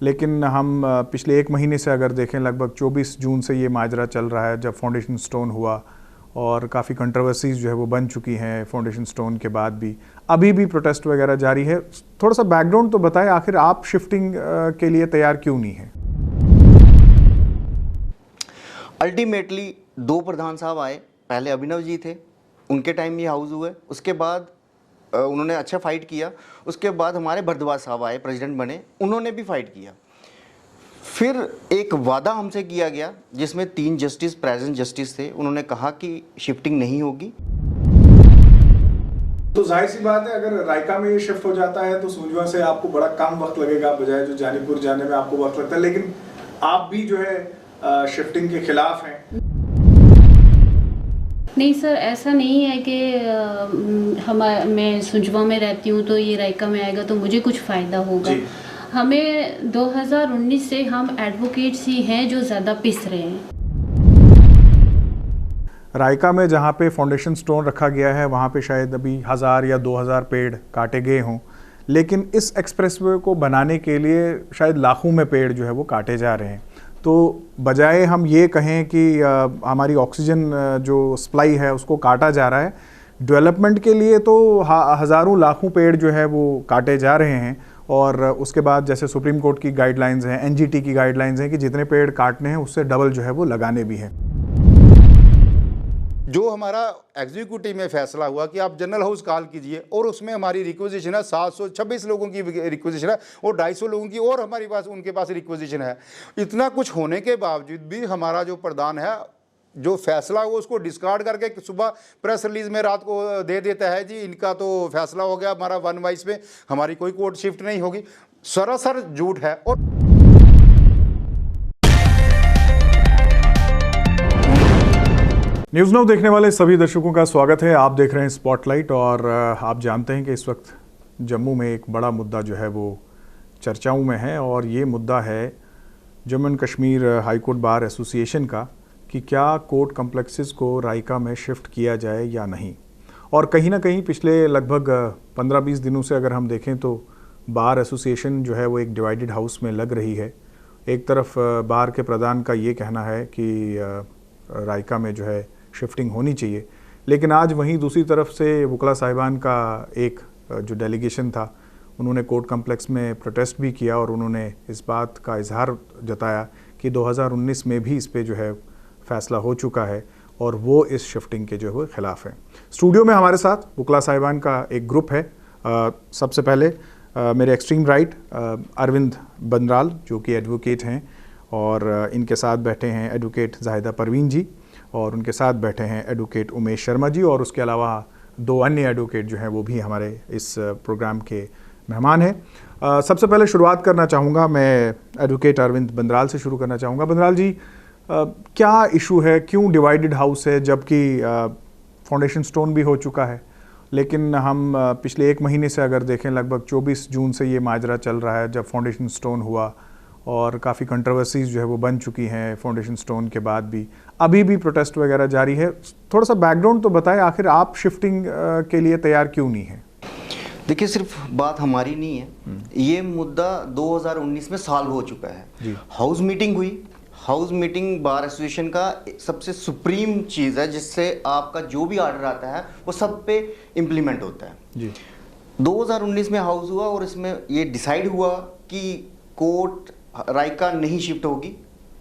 लेकिन हम पिछले एक महीने से अगर देखें, लगभग 24 जून से ये माजरा चल रहा है जब फाउंडेशन स्टोन हुआ, और काफ़ी कंट्रोवर्सीज जो है वो बन चुकी हैं फाउंडेशन स्टोन के बाद भी। अभी भी प्रोटेस्ट वगैरह जारी है। थोड़ा सा बैकग्राउंड तो बताएं, आखिर आप शिफ्टिंग के लिए तैयार क्यों नहीं हैं? अल्टीमेटली दो प्रधान साहब आए, पहले अभिनव जी थे, उनके टाइम ये हाउस हुए, उसके बाद उन्होंने अच्छा फाइट किया। उसके बाद हमारे भारद्वाज साहब आए, प्रेसिडेंट बने, उन्होंने भी फाइट किया। फिर एक वादा हमसे किया गया जिसमें 3 जस्टिस प्रेजेंट जस्टिस थे, उन्होंने कहा कि शिफ्टिंग नहीं होगी। तो जाहिर सी बात है, अगर रायका में ये शिफ्ट हो जाता है तो सुंजवा से आपको बड़ा कम वक्त लगेगा, बजाय जो जानीपुर जाने में आपको वक्त लगता है। लेकिन आप भी जो है शिफ्टिंग के खिलाफ हैं। नहीं सर, ऐसा नहीं है कि मैं सुंजवा में रहती हूँ तो ये रायका में आएगा तो मुझे कुछ फ़ायदा होगा। हमें 2019 से हम एडवोकेट्स ही हैं जो ज़्यादा पिस रहे हैं। रायका में जहाँ पे फाउंडेशन स्टोन रखा गया है वहाँ पे शायद अभी 1000 या 2000 पेड़ काटे गए हों, लेकिन इस एक्सप्रेसवे को बनाने के लिए शायद लाखों में पेड़ जो है वो काटे जा रहे हैं। तो बजाय हम ये कहें कि हमारी ऑक्सीजन जो सप्लाई है उसको काटा जा रहा है, डेवलपमेंट के लिए तो हज़ारों लाखों पेड़ जो है वो काटे जा रहे हैं। और उसके बाद जैसे सुप्रीम कोर्ट की गाइडलाइंस हैं, एनजीटी की गाइडलाइंस हैं कि जितने पेड़ काटने हैं उससे डबल जो है वो लगाने भी हैं। जो हमारा एग्जीक्यूटिव में फैसला हुआ कि आप जनरल हाउस कॉल कीजिए, और उसमें हमारी रिक्वेजिशन है 726 लोगों की रिक्वेजिशन है और 250 लोगों की और हमारे पास उनके पास रिक्वेजिशन है। इतना कुछ होने के बावजूद भी हमारा जो प्रधान है जो फैसला हुआ उसको डिस्कार्ड करके सुबह प्रेस रिलीज में रात को दे देता है, जी इनका तो फैसला हो गया, हमारा 1 वाइस में हमारी कोई कोर्ट शिफ्ट नहीं होगी। सरासर झूठ है। और न्यूज़ नाउ देखने वाले सभी दर्शकों का स्वागत है। आप देख रहे हैं स्पॉटलाइट, और आप जानते हैं कि इस वक्त जम्मू में एक बड़ा मुद्दा जो है वो चर्चाओं में है, और ये मुद्दा है Jammu and Kashmir high court bar association का कि क्या कोर्ट कम्प्लेक्सेस को रायका में शिफ्ट किया जाए या नहीं। और कहीं ना कहीं पिछले लगभग 15-20 दिनों से अगर हम देखें तो बार एसोसिएशन जो है वो एक डिवाइडेड हाउस में लग रही है। एक तरफ बार के प्रधान का ये कहना है कि रायका में जो है शिफ्टिंग होनी चाहिए, लेकिन आज वहीं दूसरी तरफ से वकला साहिबान का एक जो डेलीगेशन था उन्होंने कोर्ट कम्प्लेक्स में प्रोटेस्ट भी किया, और उन्होंने इस बात का इजहार जताया कि 2019 में भी इस पे जो है फैसला हो चुका है और वो इस शिफ्टिंग के जो है ख़िलाफ़ है। स्टूडियो में हमारे साथ वकला साहिबान का एक ग्रुप है। सबसे पहले मेरे एक्सट्रीम राइट अरविंद बंदराल जो कि एडवोकेट हैं, और इनके साथ बैठे हैं एडवोकेट जाहिदा परवीन जी, और उनके साथ बैठे हैं एडवोकेट उमेश शर्मा जी, और उसके अलावा 2 अन्य एडवोकेट जो हैं वो भी हमारे इस प्रोग्राम के मेहमान हैं। सबसे पहले शुरुआत करना चाहूँगा, मैं एडवोकेट अरविंद बंदराल से शुरू करना चाहूँगा। बंदराल जी, क्या इशू है, क्यों डिवाइडेड हाउस है जबकि फाउंडेशन स्टोन भी हो चुका है? लेकिन हम पिछले एक महीने से अगर देखें, लगभग 24 जून से ये माजरा चल रहा है जब फाउंडेशन स्टोन हुआ, और काफ़ी कंट्रोवर्सीज जो है वो बन चुकी हैं फाउंडेशन स्टोन के बाद भी। अभी भी प्रोटेस्ट वगैरह जारी है। थोड़ा सा बैकग्राउंड तो बताएं, आखिर आप शिफ्टिंग के लिए तैयार क्यों नहीं हैं? देखिए, सिर्फ बात हमारी नहीं है, ये मुद्दा 2019 में सॉल्व हो चुका है। हाउस मीटिंग हुई। हाउस मीटिंग बार एसोसिएशन का सबसे सुप्रीम चीज़ है जिससे आपका जो भी ऑर्डर आता है वो सब पे इम्प्लीमेंट होता है जी। 2019 में हाउस हुआ और इसमें ये डिसाइड हुआ कि कोर्ट रायका नहीं शिफ्ट होगी,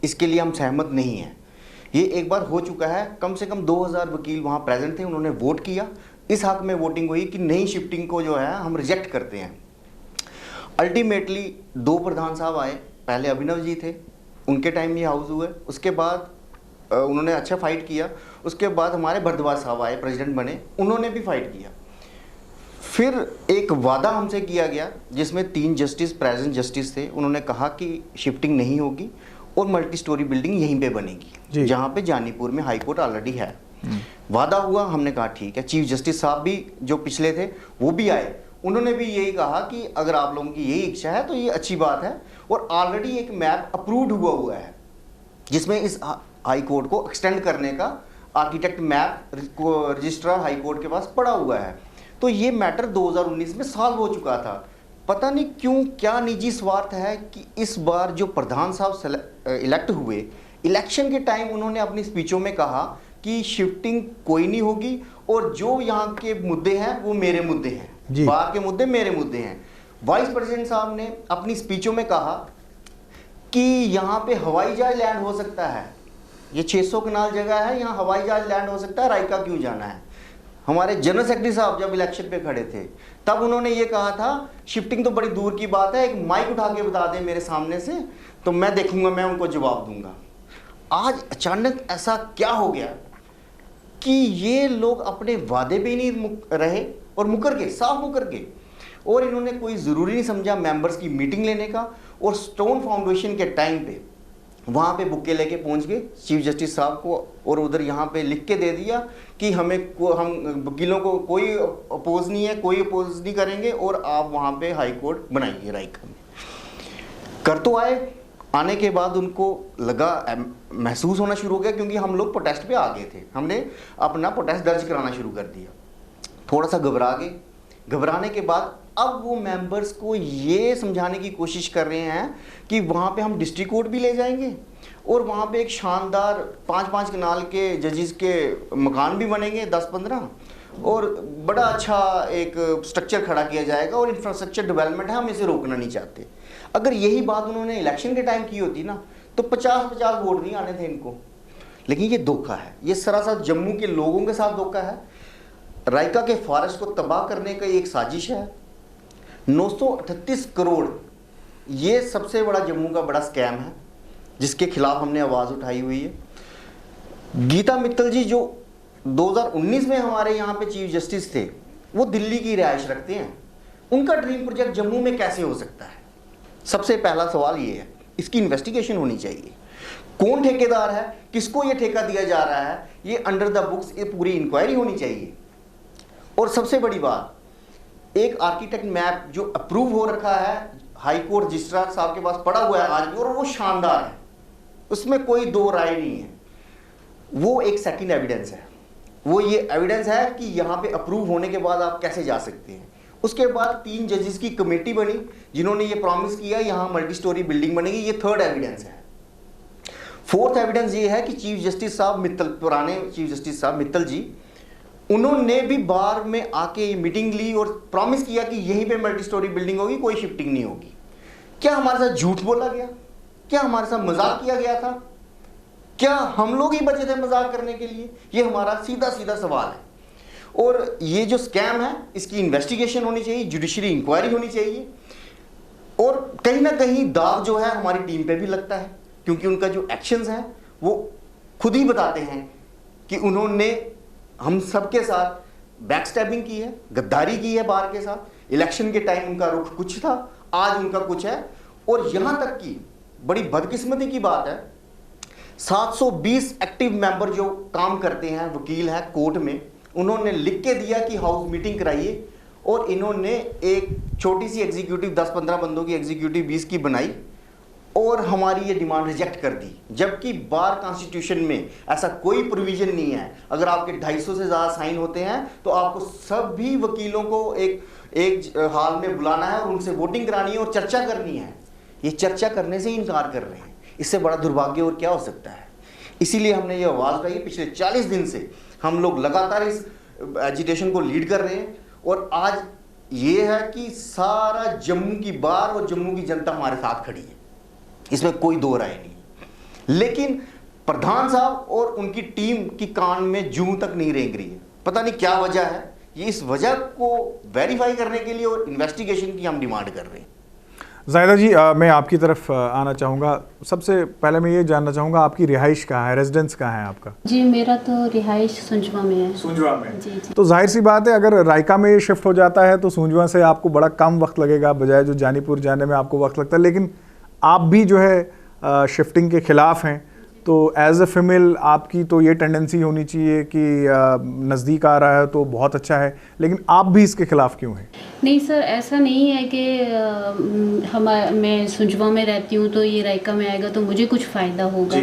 इसके लिए हम सहमत नहीं हैं। ये एक बार हो चुका है। कम से कम 2000 वकील वहाँ प्रेजेंट थे, उन्होंने वोट किया, इस हक में वोटिंग हुई कि नई शिफ्टिंग को जो है हम रिजेक्ट करते हैं। अल्टीमेटली 2 प्रधान साहब आए, पहले अभिनव जी थे, उनके टाइम ये हाउस हुए, उसके बाद उन्होंने अच्छा फाइट किया। उसके बाद हमारे भारद्वाज साहब आए, प्रेसिडेंट बने, उन्होंने भी फाइट किया। फिर एक वादा हमसे किया गया जिसमें 3 जस्टिस प्रेजेंट जस्टिस थे, उन्होंने कहा कि शिफ्टिंग नहीं होगी और मल्टी स्टोरी बिल्डिंग यहीं पे बनेगी जहाँ पे जानीपुर में हाई कोर्ट ऑलरेडी है। वादा हुआ, हमने कहा ठीक है। चीफ जस्टिस साहब भी जो पिछले थे वो भी आए, उन्होंने भी यही कहा कि अगर आप लोगों की यही इच्छा है तो ये अच्छी बात है। और ऑलरेडी एक मैप अप्रूव्ड हुआ है जिसमें इस हाई कोर्ट को एक्सटेंड करने का architect map registrar high court के पास पड़ा हुआ है। तो ये मैटर 2019 में सॉल्व हो चुका था। पता नहीं क्यों क्या निजी स्वार्थ है कि इस बार जो प्रधान साहब इलेक्ट हुए, इलेक्शन के टाइम उन्होंने अपनी स्पीचों में कहा कि शिफ्टिंग कोई नहीं होगी और जो यहाँ के मुद्दे हैं वो मेरे मुद्दे हैं, बाहर के मुद्दे मेरे मुद्दे हैं। वाइस प्रेसिडेंट साहब ने अपनी स्पीचों में कहा कि यहाँ पे हवाई जहाज लैंड हो सकता है, ये 600 कनाल जगह है, यहाँ हवाई जहाज लैंड हो सकता है, रायका क्यों जाना है। हमारे जनरल सेक्रेटरी साहब जब इलेक्शन पे खड़े थे तब उन्होंने ये कहा था शिफ्टिंग तो बड़ी दूर की बात है, एक माइक उठा के बता दें मेरे सामने से तो मैं देखूंगा, मैं उनको जवाब दूंगा। आज अचानक ऐसा क्या हो गया कि ये लोग अपने वादे पे नहीं रहे और मुकर के, साफ मुकर के, और इन्होंने कोई ज़रूरी नहीं समझा मेंबर्स की मीटिंग लेने का, और स्टोन फाउंडेशन के टाइम पे वहाँ पे बुक्के लेके पहुँच गए चीफ जस्टिस साहब को और उधर यहाँ पे लिख के दे दिया कि हम वकीलों को कोई अपोज नहीं है, कोई अपोज नहीं करेंगे और आप वहाँ पे हाई कोर्ट बनाइए रायका में। कर तो आने के बाद उनको लगा, महसूस होना शुरू हो गया क्योंकि हम लोग प्रोटेस्ट पे आ गए थे, हमने अपना प्रोटेस्ट दर्ज कराना शुरू कर दिया। थोड़ा सा घबरा गए, घबराने के बाद अब वो मेंबर्स को ये समझाने की कोशिश कर रहे हैं कि वहाँ पे हम डिस्ट्रिक्ट कोर्ट भी ले जाएंगे और वहाँ पे एक शानदार 5-5 कनाल के जजेस के मकान भी बनेंगे 10-15 और बड़ा अच्छा एक स्ट्रक्चर खड़ा किया जाएगा और इंफ्रास्ट्रक्चर डेवलपमेंट है, हम इसे रोकना नहीं चाहते। अगर यही बात उन्होंने इलेक्शन के टाइम की होती ना तो 50-50 वोट नहीं आने थे इनको। लेकिन ये धोखा है, ये सरासर जम्मू के लोगों के साथ धोखा है। रायका के फॉरेस्ट को तबाह करने का एक साजिश है। 938 करोड़ ये सबसे बड़ा जम्मू का बड़ा स्कैम है जिसके खिलाफ हमने आवाज़ उठाई हुई है। गीता मित्तल जी जो 2019 में हमारे यहाँ पे चीफ जस्टिस थे, वो दिल्ली की रिहाइश रखते हैं, उनका ड्रीम प्रोजेक्ट जम्मू में कैसे हो सकता है? सबसे पहला सवाल ये है, इसकी इन्वेस्टिगेशन होनी चाहिए। कौन ठेकेदार है, किसको ये ठेका दिया जा रहा है, ये अंडर द बुक्स ये पूरी इंक्वायरी होनी चाहिए। और सबसे बड़ी बात, एक आर्किटेक्ट मैप जो अप्रूव हो रखा है हाई कोर्ट रजिस्ट्रार साहब के पास पड़ा हुआ है आज भी और वो शानदार है, उसमें कोई दो राय नहीं है, वो एक सेकंड एविडेंस है। वो ये एविडेंस है कि यहाँ पे अप्रूव होने के बाद आप कैसे जा सकते हैं। उसके बाद 3 जजेस की कमेटी बनी जिन्होंने ये प्रॉमिस किया यहाँ मल्टी स्टोरी बिल्डिंग बनेगी, ये थर्ड एविडेंस है। फोर्थ एविडेंस ये है कि चीफ जस्टिस साहब मित्तल, पुराने चीफ जस्टिस साहब मित्तल जी, उन्होंने भी बार में आके मीटिंग ली और प्रॉमिस किया कि यहीं पे मल्टी स्टोरी बिल्डिंग होगी, कोई शिफ्टिंग नहीं होगी। क्या हमारे साथ झूठ बोला गया? क्या हमारे साथ मजाक किया गया था? क्या हम लोग ही बचे थे मजाक करने के लिए? ये हमारा सीधा सीधा सवाल है। और ये जो स्कैम है इसकी इन्वेस्टिगेशन होनी चाहिए, जुडिशरी इंक्वायरी होनी चाहिए। और कहीं ना कहीं दाग जो है हमारी टीम पे भी लगता है क्योंकि उनका जो एक्शंस है वो खुद ही बताते हैं कि उन्होंने हम सबके साथ बैकस्टैबिंग की है, गद्दारी की है बार के साथ। इलेक्शन के टाइम उनका रुख कुछ था, आज उनका कुछ है। और यहां तक कि बड़ी बदकिस्मती की बात है, 720 एक्टिव मेंबर जो काम करते हैं, वकील हैं कोर्ट में, उन्होंने लिख के दिया कि हाउस मीटिंग कराइए और इन्होंने एक छोटी सी एग्जीक्यूटिव 10-15 बंदों की एग्जीक्यूटिव 20 की बनाई और हमारी ये डिमांड रिजेक्ट कर दी। जबकि बार कॉन्स्टिट्यूशन में ऐसा कोई प्रोविजन नहीं है, अगर आपके 250 से ज़्यादा साइन होते हैं तो आपको सभी वकीलों को एक हाल में बुलाना है और उनसे वोटिंग करानी है और चर्चा करनी है। ये चर्चा करने से ही इनकार कर रहे हैं, इससे बड़ा दुर्भाग्य और क्या हो सकता है। इसीलिए हमने ये आवाज़ उठाई। पिछले 40 दिन से हम लोग लगातार इस एजिटेशन को लीड कर रहे हैं और आज ये है कि सारा जम्मू की बार और जम्मू की जनता हमारे साथ खड़ी है, इसमें कोई दो राय नहीं। लेकिन प्रधान साहब और उनकी टीम की कान में जूं तक नहीं रेंग रही है, पता नहीं क्या वजह है। ये इस वजह को वेरीफाई करने के लिए और इन्वेस्टिगेशन की हम डिमांड कर रहे हैं। ज़ाहिदा जी, मैं आपकी तरफ आना चाहूँगा। सबसे पहले मैं ये जानना चाहूँगा आपकी रिहाइश कहाँ है, रेजिडेंस कहाँ है आपका? जी मेरा तो रिहाइश सुंजवा में है। सुंजवा में? जी जी। तो जाहिर सी बात है अगर रायका में ये शिफ्ट हो जाता है तो सुंजवा से आपको बड़ा कम वक्त लगेगा बजाय जो जानीपुर जाने में आपको वक्त लगता है। लेकिन आप भी जो है शिफ्टिंग के ख़िलाफ़ हैं, तो एज ए फीमेल आपकी तो ये टेंडेंसी होनी चाहिए कि नज़दीक आ रहा है तो बहुत अच्छा है, लेकिन आप भी इसके ख़िलाफ़ क्यों हैं? नहीं सर, ऐसा नहीं है कि मैं सुंजवा में रहती हूँ तो ये रायका में आएगा तो मुझे कुछ फ़ायदा होगा।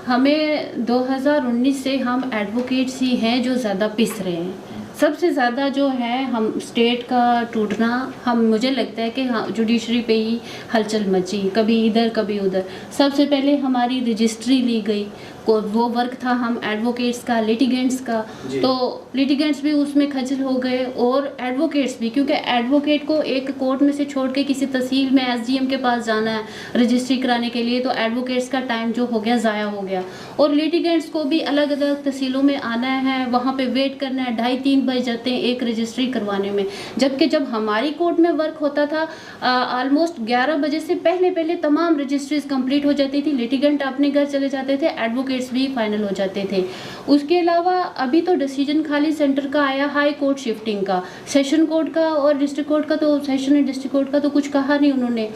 हमें 2019 से हम एडवोकेट्स ही हैं जो ज़्यादा पिस रहे हैं। सबसे ज़्यादा जो है हम स्टेट का टूटना, हम मुझे लगता है कि हाँ जुडिशरी पे ही हलचल मची, कभी इधर कभी उधर। सबसे पहले हमारी रजिस्ट्री ली गई, वो वर्क था हम एडवोकेट्स का, लिटिगेंट्स का, तो लिटिगेंट्स भी उसमें खजल हो गए और एडवोकेट्स भी, क्योंकि एडवोकेट को एक कोर्ट में से छोड़ के किसी तहसील में एसडीएम के पास जाना है रजिस्ट्री कराने के लिए, तो एडवोकेट्स का टाइम जो हो गया ज़ाया हो गया। और लिटिगेंट्स को भी अलग अलग तहसीलों में आना है, वहाँ पे वेट करना है, 2:30-3 बज जाते हैं एक रजिस्ट्री करवाने में। जबकि जब हमारी कोर्ट में वर्क होता था ऑलमोस्ट 11 बजे से पहले तमाम रजिस्ट्रीज कंप्लीट हो जाती थी, लिटिगेंट अपने घर चले जाते थे, एडवोकेट्स भी फाइनल हो जाते थे। उसके अलावा अभी तो डिसीजन खाली सेंटर का आया हाई कोर्ट शिफ्टिंग का, सेशन कोर्ट का और डिस्ट्रिक्ट कोर्ट का, तो सेशन एंड डिस्ट्रिक्ट कोर्ट का तो कुछ कहा नहीं उन्होंने।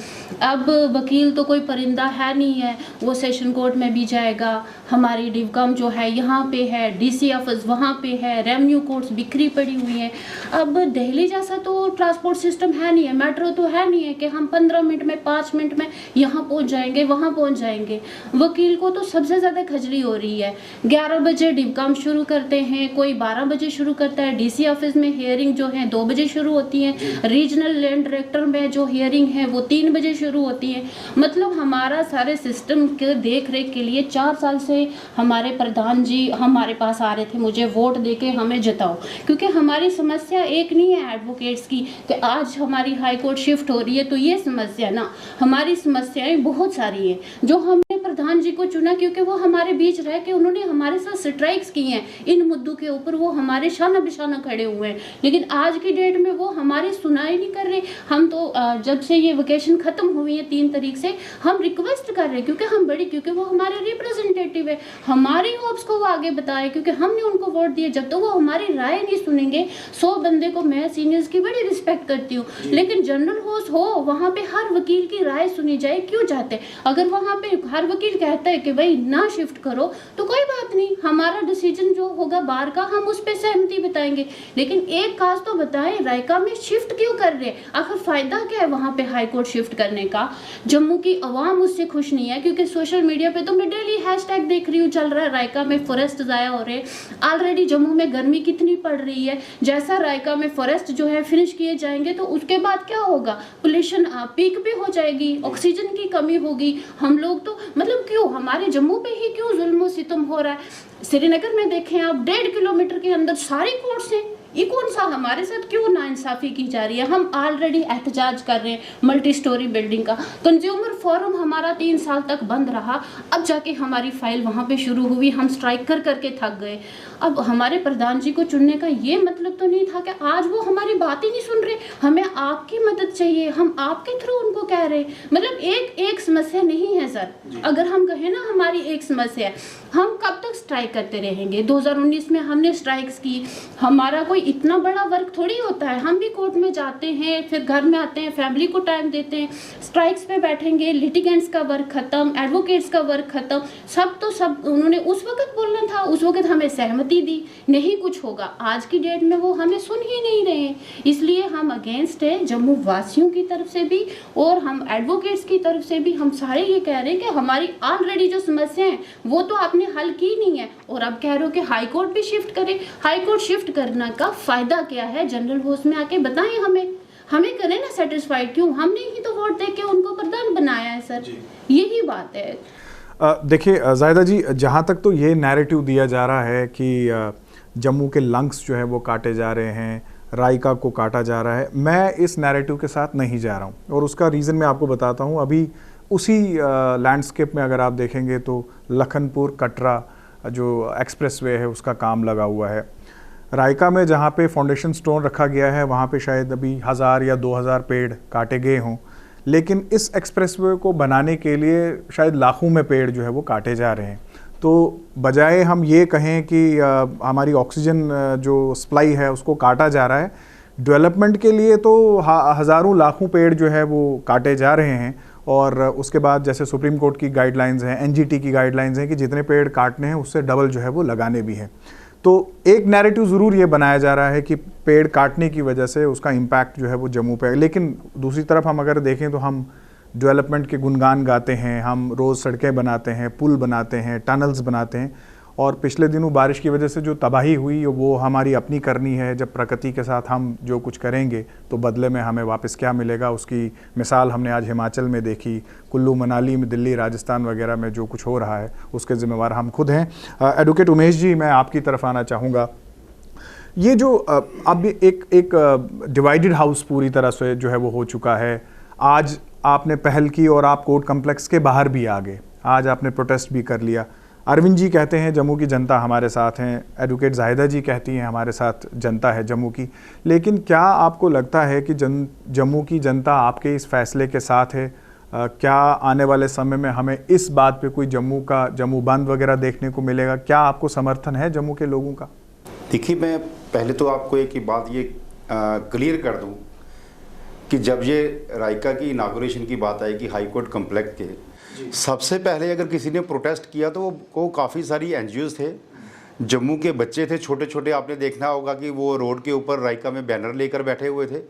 अब वकील तो कोई परिंदा है नहीं है, वो सेशन कोर्ट में भी जाएगा, हमारी डिवकम जो है यहाँ पे है, डीसी ऑफिस वहाँ पे है, रेवेन्यू कोर्ट्स बिखरी पड़ी हुई हैं। अब दिल्ली जैसा तो ट्रांसपोर्ट सिस्टम है नहीं है, मेट्रो तो है नहीं है कि हम 15 मिनट में 5 मिनट में यहाँ पहुँच जाएंगे वहाँ पहुँच जाएंगे। वकील को तो सबसे ज़्यादा खजली हो रही है। 11 बजे डिवकम शुरू करते हैं, कोई 12 बजे शुरू करता है, डीसी ऑफिस में हियरिंग जो है 2 बजे शुरू होती है, रीजनल लैंड डायरेक्टर में जो हियरिंग है वो 3 बजे शुरू होती है। मतलब हमारा सारे सिस्टम के देख रेख के लिए 4 साल से हमारे प्रधान जी हमारे पास आ रहे थे, मुझे वोट देके हमें जिताओ, क्योंकि हमारी समस्या एक नहीं है एडवोकेट्स की कि आज हमारी हाई कोर्ट शिफ्ट हो रही है तो ये समस्या ना, हमारी समस्याएं बहुत सारी हैं। जो हमने प्रधान जी को चुना क्योंकि वो हमारे बीच रह के उन्होंने हमारे साथ स्ट्राइक्स की हैं इन मुद्दों के ऊपर, वो हमारे शाना बिशाना खड़े हुए हैं, लेकिन आज की डेट में वो हमारी सुनाई नहीं कर रहे। हम तो जब से ये वेकेशन खत्म हुई है 3 तारीख से हम रिक्वेस्ट कर रहे हैं, क्योंकि वो हमारे रिप्रेजेंटेटिव है, हमारी होप्स को वो आगे बताए, क्योंकि हमने उनको वोट दिए। जब तो वो हमारी राय नहीं सुनेंगे, 100 बंदे को, मैं सीनियर्स की बड़ी रिस्पेक्ट करती हूँ, लेकिन जनरल होस्ट हो वहाँ पे हर वकील की राय सुनी जाए, क्यों चाहते? अगर वहाँ पे हर वकील कहता है कि भाई ना शिफ्ट करो तो कोई बात नहीं, हमारा डिसीजन जो होगा बार का हम उस पर सहमति बताएंगे, लेकिन एक काज तो बताएं रायका में शिफ्ट क्यों कर रहे हैं, आखिर फायदा क्या है वहाँ पे हाई कोर्ट शिफ्ट करने का? जम्मू की अवाम उससे खुश नहीं है, क्योंकि सोशल मीडिया पे तो मैं डेली हैशटैग देख रही हूँ, चल रहा है रायका में फॉरेस्ट ज़ाया हो रहे। ऑलरेडी जम्मू में गर्मी कितनी पड़ रही है, जैसा रायका में फॉरेस्ट जो है फिनिश किए जाएंगे तो उसके बाद क्या होगा, पोल्यूशन पीक भी हो जाएगी, ऑक्सीजन की कमी होगी। हम लोग तो मतलब क्यों हमारे जम्मू पे ही क्यों जुल्म सितम हो रहा है? श्रीनगर में देखें आप 1.5 किलोमीटर के अंदर सारी कोर्ट्स हैं, ये कौन सा हमारे साथ क्यों नाइंसाफी की जा रही है? हम ऑलरेडी एहतजाज कर रहे हैं मल्टी स्टोरी बिल्डिंग का, कंज्यूमर फोरम हमारा 3 साल तक बंद रहा, अब जाके हमारी फाइल वहाँ पे शुरू हुई, हम स्ट्राइक कर करके थक गए। अब हमारे प्रधान जी को चुनने का ये मतलब तो नहीं था कि आज वो हमारी बात ही नहीं सुन रहे, हमें आपकी मदद चाहिए, हम आपके थ्रू उनको कह रहे हैं। मतलब एक समस्या नहीं है सर, अगर हम कहें ना हमारी एक समस्या है, हम कब तक स्ट्राइक करते रहेंगे? 2019 में हमने स्ट्राइक्स की, हमारा कोई इतना बड़ा वर्क थोड़ी होता है, हम भी कोर्ट में जाते हैं, फिर घर में आते हैं, फैमिली को टाइम देते हैं, स्ट्राइक्स पे बैठेंगे, लिटिगेंट्स का वर्क खत्म, एडवोकेट्स का वर्क खत्म, सब उन्होंने उस वक्त बोलना था, उस वक्त हमें सहमति दी, नहीं कुछ होगा। आज की डेट में वो हमें सुन ही नहीं रहे, इसलिए हम अगेंस्ट है जम्मू वासियों की तरफ से भी और हम एडवोकेट्स की तरफ से भी। हम सारे ये कह रहे हैं कि हमारी ऑलरेडी जो समस्या है वो तो आपने हल की नहीं है, और अब कह रहे हो कि हाई कोर्ट भी शिफ्ट करें। हाई कोर्ट शिफ्ट करने का फायदा क्या है? जनरल होस्ट में आके बताएं हमें करें ना सेटिस्फाइड, क्यों? हमने ही तो वोट दे के उनको प्रधान बनाया है सर, यही बात है। देखिए जायदा जी, जहाँ तक तो ये नैरेटिव दिया जा रहा है कि जम्मू के लंग्स जो है वो काटे जा रहे हैं, रायका को काटा जा रहा है, मैं इस नैरेटिव के साथ नहीं जा रहा हूँ, और उसका रीज़न मैं आपको बताता हूँ। अभी उसी लैंडस्केप में अगर आप देखेंगे तो लखनपुर कटरा जो एक्सप्रेसवे है उसका काम लगा हुआ है। रायका में जहाँ पे फाउंडेशन स्टोन रखा गया है वहाँ पे शायद अभी 1000 या 2000 पेड़ काटे गए हों, लेकिन इस एक्सप्रेसवे को बनाने के लिए शायद लाखों में पेड़ जो है वो काटे जा रहे हैं। तो बजाय हम ये कहें कि हमारी ऑक्सीजन जो सप्लाई है उसको काटा जा रहा है, डेवलपमेंट के लिए तो हज़ारों लाखों पेड़ जो है वो काटे जा रहे हैं। और उसके बाद जैसे सुप्रीम कोर्ट की गाइडलाइंस हैं, एनजीटी की गाइडलाइंस हैं कि जितने पेड़ काटने हैं उससे डबल जो है वो लगाने भी हैं। तो एक नैरेटिव ज़रूर ये बनाया जा रहा है कि पेड़ काटने की वजह से उसका इम्पैक्ट जो है वो जम्मू पे है, लेकिन दूसरी तरफ हम अगर देखें तो हम डेवलपमेंट के गुणगान गाते हैं, हम रोज़ सड़कें बनाते हैं, पुल बनाते हैं, टनल्स बनाते हैं, और पिछले दिनों बारिश की वजह से जो तबाही हुई वो हमारी अपनी करनी है। जब प्रकृति के साथ हम जो कुछ करेंगे तो बदले में हमें वापस क्या मिलेगा, उसकी मिसाल हमने आज हिमाचल में देखी। कुल्लू मनाली में, दिल्ली, राजस्थान वगैरह में जो कुछ हो रहा है उसके ज़िम्मेवार हम खुद हैं। एडवोकेट उमेश जी, मैं आपकी तरफ आना चाहूँगा। ये जो अब एक डिवाइडेड हाउस पूरी तरह से जो है वो हो चुका है। आज आपने पहल की और आप कोर्ट कम्प्लेक्स के बाहर भी आ गए, आज आपने प्रोटेस्ट भी कर लिया। अरविंद जी कहते हैं जम्मू की जनता हमारे साथ हैं, एडवोकेट जाहिदा जी कहती हैं हमारे साथ जनता है जम्मू की। लेकिन क्या आपको लगता है कि जम्मू की जनता आपके इस फैसले के साथ है? क्या आने वाले समय में हमें इस बात पे कोई जम्मू बंद वगैरह देखने को मिलेगा? क्या आपको समर्थन है जम्मू के लोगों का? देखिए, मैं पहले तो आपको एक ही बात ये क्लियर कर दूं कि जब ये राइका की इनागोरेशन की बात आई कि हाई कोर्ट कम्प्लेक्स के, सबसे पहले अगर किसी ने प्रोटेस्ट किया तो वो काफ़ी सारी एनजीओज थे, जम्मू के बच्चे थे छोटे छोटे। आपने देखना होगा कि वो रोड के ऊपर राइका में बैनर लेकर बैठे हुए थे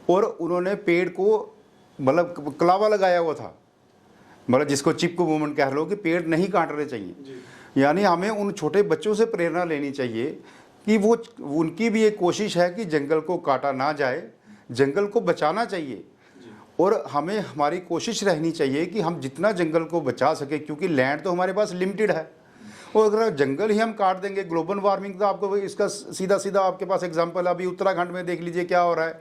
और उन्होंने पेड़ को मतलब कलावा लगाया हुआ था, मतलब जिसको चिपको मूवमेंट कह लो कि पेड़ नहीं काटने चाहिए। यानी हमें उन छोटे बच्चों से प्रेरणा लेनी चाहिए कि वो उनकी भी एक कोशिश है कि जंगल को काटा ना जाए, जंगल को बचाना चाहिए। और हमें हमारी कोशिश रहनी चाहिए कि हम जितना जंगल को बचा सके, क्योंकि लैंड तो हमारे पास लिमिटेड है। और अगर जंगल ही हम काट देंगे, ग्लोबल वार्मिंग तो आपको इसका सीधा सीधा आपके पास एग्जांपल अभी उत्तराखंड में देख लीजिए क्या हो रहा है,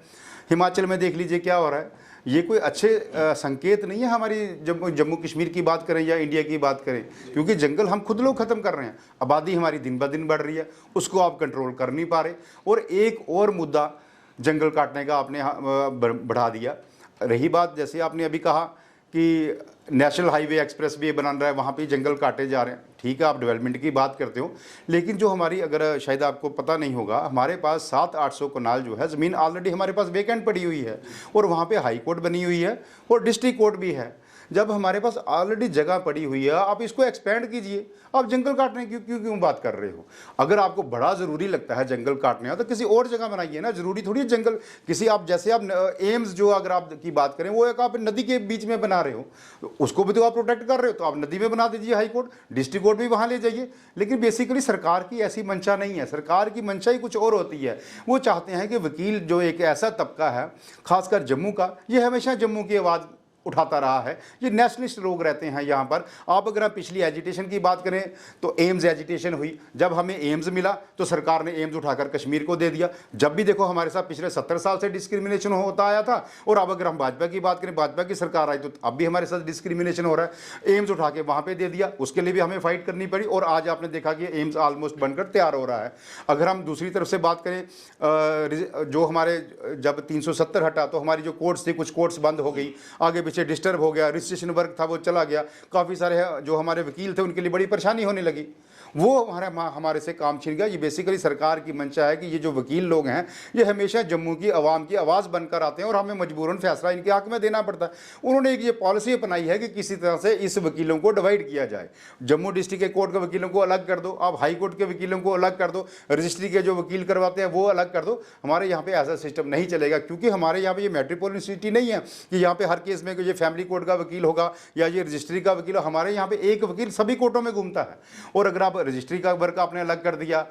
हिमाचल में देख लीजिए क्या हो रहा है। ये कोई अच्छे संकेत नहीं है हमारी जम्मू कश्मीर की बात करें या इंडिया की बात करें, क्योंकि जंगल हम खुद लोग ख़त्म कर रहे हैं। आबादी हमारी दिन ब दिन बढ़ रही है, उसको आप कंट्रोल कर नहीं पा रहे। और एक और मुद्दा जंगल काटने का आपने बढ़ा दिया। रही बात, जैसे आपने अभी कहा कि नेशनल हाईवे एक्सप्रेस वे बना रहा है, वहाँ पे जंगल काटे जा रहे हैं। ठीक है, आप डेवलपमेंट की बात करते हो, लेकिन जो हमारी, अगर शायद आपको पता नहीं होगा, हमारे पास 700-800 कनाल जो है ज़मीन ऑलरेडी हमारे पास वेकेंट पड़ी हुई है और वहाँ पे हाई कोर्ट बनी हुई है और डिस्ट्रिक्ट कोर्ट भी है। जब हमारे पास ऑलरेडी जगह पड़ी हुई है, आप इसको एक्सपेंड कीजिए। आप जंगल काटने की क्यों बात कर रहे हो? अगर आपको बड़ा ज़रूरी लगता है जंगल काटने तो किसी और जगह बनाइए ना। ज़रूरी थोड़ी जंगल किसी, आप जैसे आप एम्स जो अगर आप की बात करें, वो एक आप नदी के बीच में बना रहे हो, उसको भी तो आप प्रोटेक्ट कर रहे हो, तो आप नदी में बना दीजिए हाई कोर्ट, डिस्ट्रिक्ट कोर्ट भी वहाँ ले जाइए। लेकिन बेसिकली सरकार की ऐसी मंशा नहीं है। सरकार की मंशा ही कुछ और होती है। वो चाहते हैं कि वकील जो एक ऐसा तबका है, खासकर जम्मू का, ये हमेशा जम्मू की आवाज़ उठाता रहा है। ये नेशनलिस्ट लोग रहते हैं यहाँ पर। आप अगर आप पिछली एजिटेशन की बात करें तो एम्स एजिटेशन हुई, जब हमें एम्स मिला तो सरकार ने एम्स उठाकर कश्मीर को दे दिया। जब भी देखो हमारे साथ पिछले 70 साल से डिस्क्रिमिनेशन होता आया था। और अब अगर हम भाजपा की बात करें, भाजपा की सरकार आई तो अब भी हमारे साथ डिस्क्रिमिनेशन हो रहा है। एम्स उठा के वहाँ पर दे दिया, उसके लिए भी हमें फाइट करनी पड़ी और आज आपने देखा कि एम्स ऑलमोस्ट बनकर तैयार हो रहा है। अगर हम दूसरी तरफ से बात करें, जो हमारे जब 370 हटा तो हमारी जो कोर्ट्स थी, कुछ कोर्ट्स बंद हो गई, आगे पीछे डिस्टर्ब हो गया, रजिस्ट्रेशन वर्क था वो चला गया, काफ़ी सारे जो हमारे वकील थे उनके लिए बड़ी परेशानी होने लगी, वो हमारे से काम छीन गया। ये बेसिकली सरकार की मंशा है कि ये जो वकील लोग हैं ये हमेशा जम्मू की आवाम की आवाज़ बनकर आते हैं और हमें मजबूरन फैसला इनके हक में देना पड़ता है। उन्होंने एक ये पॉलिसी अपनाई है कि किसी तरह से इस वकीलों को डिवाइड किया जाए। जम्मू डिस्ट्रिक्ट के कोर्ट के वकीलों को अलग कर दो, आप हाई कोर्ट के वकीलों को अलग कर दो, रजिस्ट्री के जो वकील करवाते हैं वो अलग कर दो। हमारे यहाँ पे ऐसा सिस्टम नहीं चलेगा, क्योंकि हमारे यहाँ पे ये मेट्रोपोलिटन सिटी नहीं है कि यहाँ पे हर केस में ये फैमिली कोर्ट का वकील होगा या ये रजिस्ट्री का वकील। हमारे यहाँ पे एक वकील सभी कोर्टों में घूमता है। और अगर आप रजिस्ट्री का वर्क आपने अलग कर दिया,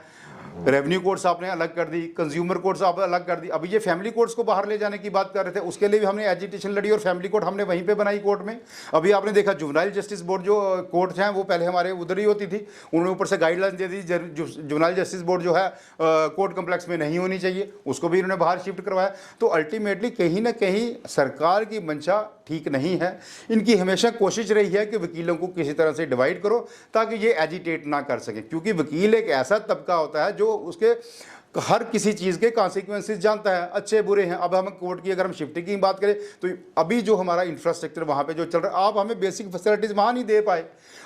रेवेन्यू कोर्ट्स आपने अलग कर दी, कंज्यूमर कोर्ट्स आपने अलग कर दी, अभी ये फैमिली कोर्ट्स को बाहर ले जाने की बात कर रहे थे, उसके लिए भी हमने एजिटेशन लड़ी और फैमिली कोर्ट हमने वहीं पे बनाई कोर्ट में। अभी आपने देखा जुवेनाइल जस्टिस बोर्ड जो कोर्ट्स हैं वो पहले हमारे उधर ही होती थी, उन्होंने ऊपर से गाइडलाइन दे दी जुवेनाइल जस्टिस बोर्ड जो है कोर्ट कम्प्लेक्स में नहीं होनी चाहिए, उसको भी इन्होंने बाहर शिफ्ट करवाया। तो अल्टीमेटली कहीं ना कहीं सरकार की मंशा ठीक नहीं है। इनकी हमेशा कोशिश रही है कि वकीलों को किसी तरह से डिवाइड करो ताकि ये एजिटेट ना कर सकें, क्योंकि वकील एक ऐसा तबका होता है जो उसके हर किसी चीज़ के कॉन्सिक्वेंसेस जानता है, अच्छे बुरे हैं। अब हम कोर्ट की अगर हम शिफ्टिंग की बात करें तो अभी जो हमारा इंफ्रास्ट्रक्चर वहाँ पे जो चल रहा है, आप हमें बेसिक फैसिलिटीज़ वहाँ नहीं दे पाए।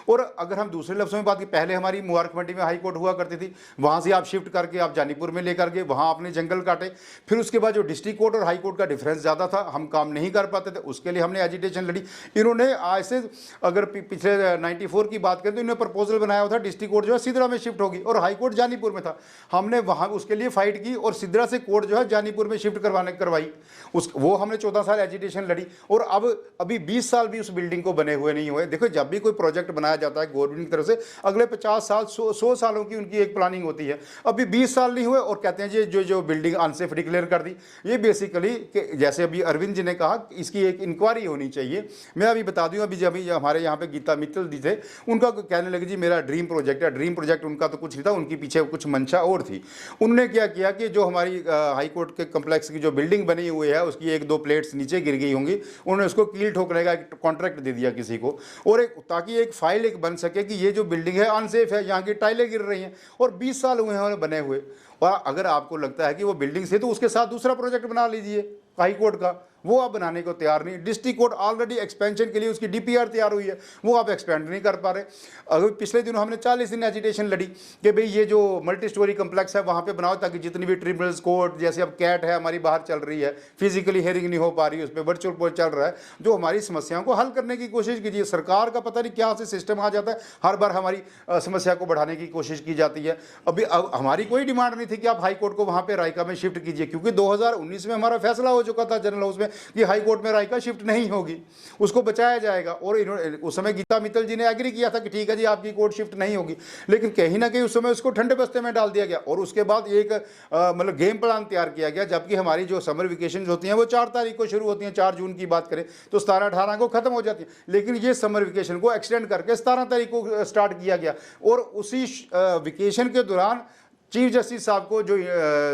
और अगर हम दूसरे लफ्ज़ों में बात की, पहले हमारी मुबारक मंडी में हाई कोर्ट हुआ करती थी, वहाँ से आप शिफ्ट करके आप जानीपुर में लेकर गए, वहाँ आपने जंगल काटे। फिर उसके बाद जो डिस्ट्रिक्ट कोर्ट और हाई कोर्ट का डिफरेंस ज़्यादा था, हम काम नहीं कर पाते थे, उसके लिए हमने एजिटेशन लड़ी। इन्होंने आज से अगर पिछले 94 की बात करें तो इन्होंने प्रपोजल बनाया हुआ था डिस्ट्रिक्ट कोर्ट जो है सिदरा में शिफ्ट होगी और हाई कोर्ट जानीपुर में था। हमने वहाँ उसके लिए फाइट की और सिद्रा से कोर्ट जो है जानीपुर में शिफ्ट करवाई। वो हमने 14 साल एजिटेशन लड़ी और अब अभी 20 साल भी उस बिल्डिंग को बने हुए नहीं हुए। देखो जब भी कोई प्रोजेक्ट बनाया जाता है गवर्नमेंट की तरफ से अगले 50 साल 100 सालों की उनकी एक प्लानिंग होती है, अभी 20 साल नहीं हुए और कहते हैं जी जो बिल्डिंग अनसेफ डिक्लेयर कर दी। ये बेसिकली जैसे अभी अरविंद जी ने कहा इसकी एक इंक्वायरी होनी चाहिए। मैं अभी बता दूं, अभी जब हमारे यहाँ पे गीता मित्तल जी थे उनका कहने लगे जी मेरा ड्रीम प्रोजेक्ट है। ड्रीम प्रोजेक्ट उनका तो कुछ नहीं था, उनके पीछे कुछ मंशा और थी। उन्होंने क्या किया कि जो हमारी हाई कोर्ट के कम्प्लेक्स की जो बिल्डिंग बनी हुई है उसकी 1-2 प्लेट्स नीचे गिर गई होंगी, उन्होंने उसको कील ठोकने का एक कॉन्ट्रैक्ट दे दिया किसी को, और ताकि एक फाइल एक बन सके कि ये जो बिल्डिंग है अनसेफ है, यहाँ की टाइलें गिर रही हैं और 20 साल हुए हैं बने हुए। और अगर आपको लगता है कि वो बिल्डिंग से तो उसके साथ दूसरा प्रोजेक्ट बना लीजिए हाई कोर्ट का, वो आप बनाने को तैयार नहीं। डिस्ट्रिक्ट कोर्ट ऑलरेडी एक्सपेंशन के लिए उसकी डीपीआर तैयार हुई है, वो आप एक्सपेंड नहीं कर पा रहे। अगर पिछले दिनों हमने 40 दिन एजिटेशन लड़ी कि भाई ये जो मल्टी स्टोरी कम्प्लेक्स है वहाँ पे बनाओ ताकि जितनी भी ट्रिब्यूनल्स कोर्ट, जैसे अब कैट है हमारी बाहर चल रही है, फिजिकली हियरिंग नहीं हो पा रही, उस पर वर्चुअल कोर्ट चल रहा है, जो हमारी समस्याओं को हल करने की कोशिश कीजिए। सरकार का पता नहीं क्या से सिस्टम आ जाता है, हर बार हमारी समस्या को बढ़ाने की कोशिश की जाती है। अभी हमारी कोई डिमांड नहीं थी कि आप हाई कोर्ट को वहाँ पे रायका में शिफ्ट कीजिए, क्योंकि 2019 में हमारा फैसला हो चुका था जनरल हाउस में कि हाई कोर्ट में रायका शिफ्ट नहीं होगी, उसको बचाया जाएगा। और उस समय गीता मित्तल जी ने एग्री किया था कि ठीक है जी आपकी कोर्ट शिफ्ट नहीं होगी, लेकिन कहीं ना कहीं उस समय उसको ठंडे बस्ते में डाल दिया गया और उसके बाद एक मतलब गेम प्लान तैयार किया गया। जबकि हमारी जो समर वेकेशन होती हैं वो 4 तारीख को शुरू होती हैं, 4 जून की बात करें तो 17-18 को खत्म हो जाती है, लेकिन ये समर वेकेशन को एक्सटेंड करके 17 तारीख को स्टार्ट किया गया। और उसी वेकेशन के दौरान चीफ जस्टिस साहब को, जो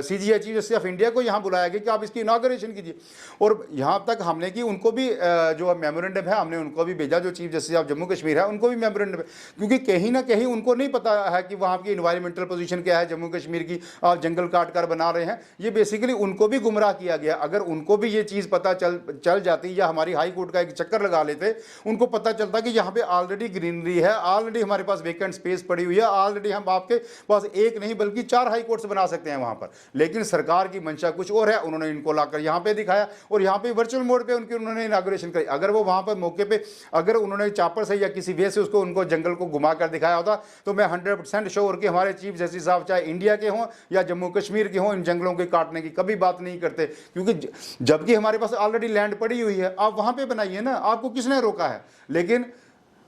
CGI chief justice of India को यहाँ बुलाया गया कि आप इसकी इनॉग्रेशन कीजिए। और यहाँ तक हमने कि उनको भी जो मेमोरेंडम है हमने उनको भी भेजा, जो chief justice of Jammu Kashmir है उनको भी मेमोरेंडम है, क्योंकि कहीं ना कहीं उनको नहीं पता है कि वहाँ की इन्वायरमेंटल पोजीशन क्या है जम्मू कश्मीर की, आप जंगल काट कर बना रहे हैं। ये बेसिकली उनको भी गुमराह किया गया। अगर उनको भी ये चीज़ पता चल जाती या हमारी हाई कोर्ट का एक चक्कर लगा लेते, उनको पता चलता कि यहाँ पे ऑलरेडी ग्रीनरी है, ऑलरेडी हमारे पास वेकेंट स्पेस पड़ी हुई है, ऑलरेडी हम आपके पास एक नहीं बल्कि 4 हाई कोर्ट्स बना सकते हैं वहां पर। लेकिन सरकार की मंशा कुछ और है, उन्होंने इनको लाकर यहां पे दिखाया और यहां पे वर्चुअल मोड पे उन्होंने इनॉग्रेशन करी। अगर वो वहां पर मौके पे अगर उन्होंने चापर से या किसी वे से उनको जंगल को घुमा कर दिखाया होता तो मैं 100% श्योर कि हमारे चीफ जस्टिस साहब चाहे इंडिया के हों या जम्मू कश्मीर के हों इन जंगलों के काटने की कभी बात नहीं करते, क्योंकि जबकि हमारे पास ऑलरेडी लैंड पड़ी हुई है, आप वहां पर बनाइए ना, आपको किसने रोका है। लेकिन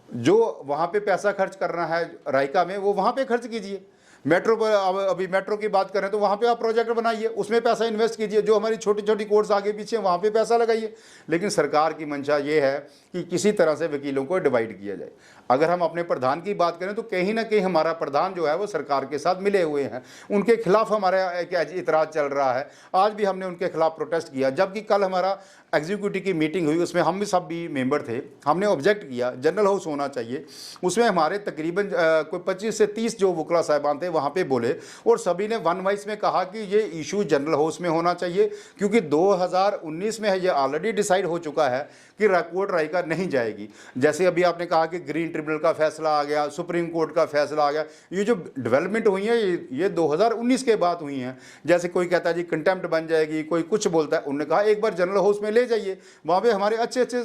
जो वहां पे पैसा खर्च करना है रायका में वो वहां पे खर्च कीजिए। मेट्रो पर अभी मेट्रो की बात करें तो वहाँ पे आप प्रोजेक्ट बनाइए, उसमें पैसा इन्वेस्ट कीजिए, जो हमारी छोटी छोटी कोर्ट्स आगे पीछे वहाँ पे पैसा लगाइए। लेकिन सरकार की मंशा ये है कि किसी तरह से वकीलों को डिवाइड किया जाए। अगर हम अपने प्रधान की बात करें तो कहीं ना कहीं हमारा प्रधान जो है वो सरकार के साथ मिले हुए हैं, उनके खिलाफ हमारा एक इतराज़ चल रहा है। आज भी हमने उनके खिलाफ प्रोटेस्ट किया, जबकि कल हमारा एग्जीक्यूटिव की मीटिंग हुई, उसमें हम भी सब भी मेंबर थे, हमने ऑब्जेक्ट किया जनरल हाउस होना चाहिए। उसमें हमारे तकरीबन कोई 25 से 30 जो वकला साहिबान थे वहाँ पे बोले और सभी ने वन वॉइस में कहा कि ये इशू जनरल हाउस में होना चाहिए, क्योंकि 2019 में ये ऑलरेडी डिसाइड हो चुका है कि कोर्ट रायका नहीं जाएगी। जैसे अभी आपने कहा कि ग्रीन ट्रिब्यूनल का फैसला आ गया, सुप्रीम कोर्ट का फैसला आ गया, ये जो डेवलपमेंट हुई है ये 2019 के बाद हुई हैं। जैसे कोई कहता है जी कंटेम्प्ट बन जाएगी, कोई कुछ बोलता है, उन्होंने कहा एक बार जनरल हाउस में ले जाइए, वहाँ पे हमारे अच्छे अच्छे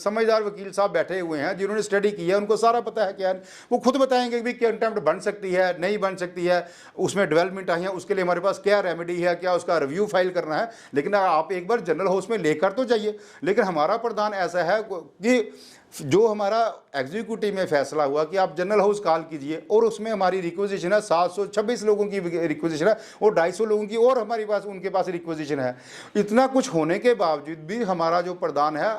समझदार वकील साहब बैठे हुए हैं जिन्होंने स्टडी की है, उनको सारा पता है क्या, वो खुद बताएंगे कि कंटेम्प्ट बन सकती है नहीं बन सकती है, उसमें डेवलपमेंट आई है, उसके लिए हमारे पास क्या रेमेडी है, क्या उसका रिव्यू फाइल करना है। लेकिन आप एक बार जनरल हाउस में लेकर तो जाइए। लेकिन हमारा प्रधान ऐसा है कि जो हमारा एग्जीक्यूटिव में फैसला हुआ कि आप जनरल हाउस कॉल कीजिए और उसमें हमारी रिक्वेजिशन है 726 लोगों की रिक्वेजिशन है और 250 लोगों की और हमारे पास उनके पास रिक्वेजिशन है। इतना कुछ होने के बावजूद भी हमारा जो प्रधान है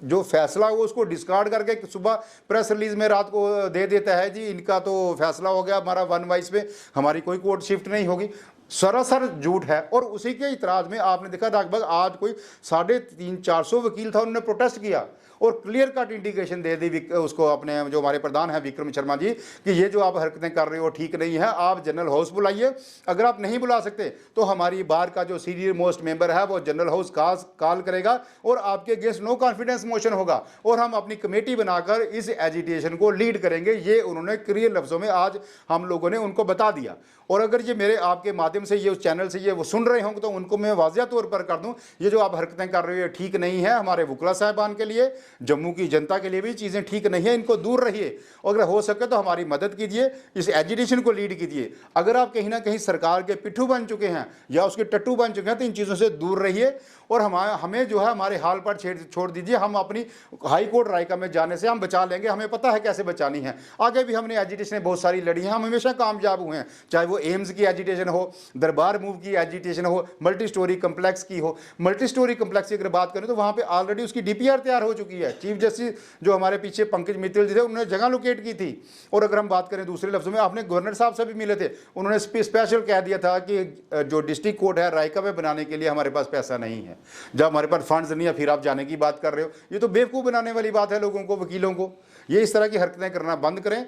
जो फैसला हुआ उसको डिस्कार्ड करके सुबह प्रेस रिलीज में रात को दे देता है जी इनका तो फैसला हो गया, हमारा वन वाइस में हमारी कोई कोर्ट शिफ्ट नहीं होगी। सरासर झूठ है। और उसी के इतराज में आपने देखा लगभग आज कोई 350-400 वकील था, उन्होंने प्रोटेस्ट किया और क्लियर कट इंडिकेशन दे दी उसको अपने जो हमारे प्रधान हैं विक्रम शर्मा जी कि ये जो आप हरकतें कर रहे हो ठीक नहीं है, आप जनरल हाउस बुलाइए। अगर आप नहीं बुला सकते तो हमारी बार का जो सीनियर मोस्ट मेंबर है वो जनरल हाउस कॉल करेगा और आपके अगेंस्ट नो कॉन्फिडेंस मोशन होगा और हम अपनी कमेटी बनाकर इस एजिटेशन को लीड करेंगे। ये उन्होंने क्लियर लफ्जों में आज हम लोगों ने उनको बता दिया। और अगर ये मेरे आपके माध्यम से ये उस चैनल से ये वो सुन रहे होंगे तो उनको मैं वाज़िया तौर पर कर दूं, ये जो आप हरकतें कर रहे हो ये ठीक नहीं है हमारे वकला साहिबान के लिए, जम्मू की जनता के लिए भी चीज़ें ठीक नहीं है, इनको दूर रहिए और अगर हो सके तो हमारी मदद कीजिए, इस एजिटेशन को लीड कीजिए। अगर आप कहीं ना कहीं सरकार के पिट्ठू बन चुके हैं या उसके टट्टू बन चुके हैं तो इन चीज़ों से दूर रहिए और हमें जो है हमारे हाल पर छोड़ दीजिए। हम अपनी हाई कोर्ट रायका में जाने से हम बचा लेंगे, हमें पता है कैसे बचानी है। आगे भी हमने एजिटेशन बहुत सारी लड़ी हैं, हम हमेशा कामयाब हुए हैं, चाहे वो एम्स की एजिटेशन हो, दरबार मूव की एजिटेशन हो, मल्टी स्टोरी कम्प्लेक्स की हो। मल्टी स्टोरी कम्प्लेक्स की अगर बात करें तो वहाँ पे ऑलरेडी उसकी DPR तैयार हो चुकी है। चीफ जस्टिस जो हमारे पीछे पंकज मित्तल जी थे उन्होंने जगह लोकेट की थी। और अगर हम बात करें दूसरे लफ्ज़ों में, आपने गवर्नर साहब से भी मिले थे, उन्होंने स्पेशल कह दिया था कि जो डिस्ट्रिक्ट कोर्ट है रायका में बनाने के लिए हमारे पास पैसा नहीं है। जब हमारे पास फंड्स नहीं है फिर आप जाने की बात कर रहे हो, ये तो बेवकूफ़ बनाने वाली बात है लोगों को, वकीलों को। ये इस तरह की हरकतें करना बंद करें।